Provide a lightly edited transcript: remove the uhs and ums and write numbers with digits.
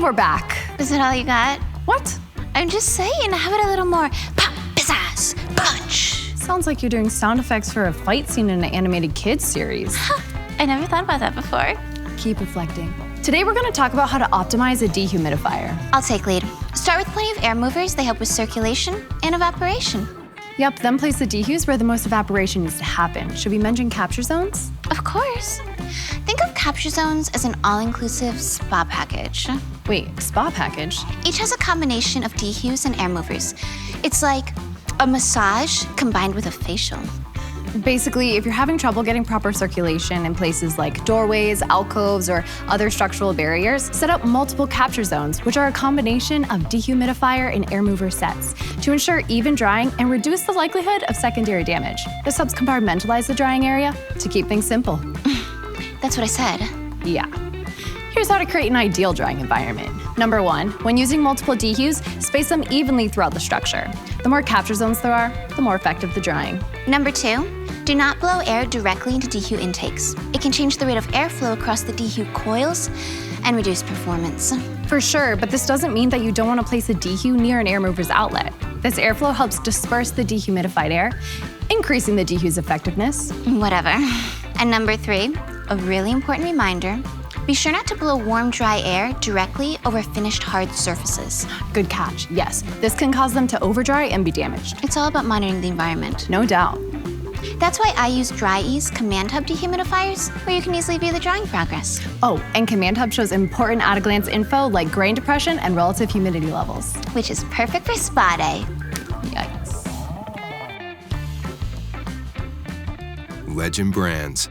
And we're back. Is that all you got? What? I'm just saying, how about a little more pop, pizzazz, punch? Sounds like you're doing sound effects for a fight scene in an animated kids series. I never thought about that before. Keep reflecting. Today we're gonna talk about how to optimize a dehumidifier. I'll take lead. Start with plenty of air movers. They help with circulation and evaporation. Yep, then place the dehus where the most evaporation needs to happen. Should we mention capture zones? Of course. Think of capture zones as an all-inclusive spa package. Wait, spa package? Each has a combination of dehus and air movers. It's like a massage combined with a facial. Basically, if you're having trouble getting proper circulation in places like doorways, alcoves, or other structural barriers, set up multiple capture zones, which are a combination of dehumidifier and air mover sets to ensure even drying and reduce the likelihood of secondary damage. This helps compartmentalize the drying area to keep things simple. That's what I said. Yeah. Here's how to create an ideal drying environment. Number 1, when using multiple dehus, space them evenly throughout the structure. The more capture zones there are, the more effective the drying. Number 2, do not blow air directly into dehu intakes. It can change the rate of airflow across the dehu coils and reduce performance. For sure, but this doesn't mean that you don't want to place a dehu near an air mover's outlet. This airflow helps disperse the dehumidified air, increasing the dehu's effectiveness. Whatever. And number 3, a really important reminder, be sure not to blow warm, dry air directly over finished hard surfaces. Good catch, yes. This can cause them to overdry and be damaged. It's all about monitoring the environment. No doubt. That's why I use DryEase Command Hub dehumidifiers, where you can easily view the drying progress. Oh, and Command Hub shows important at-a-glance info like grain depression and relative humidity levels. Which is perfect for spa day. Yikes. Legend Brands.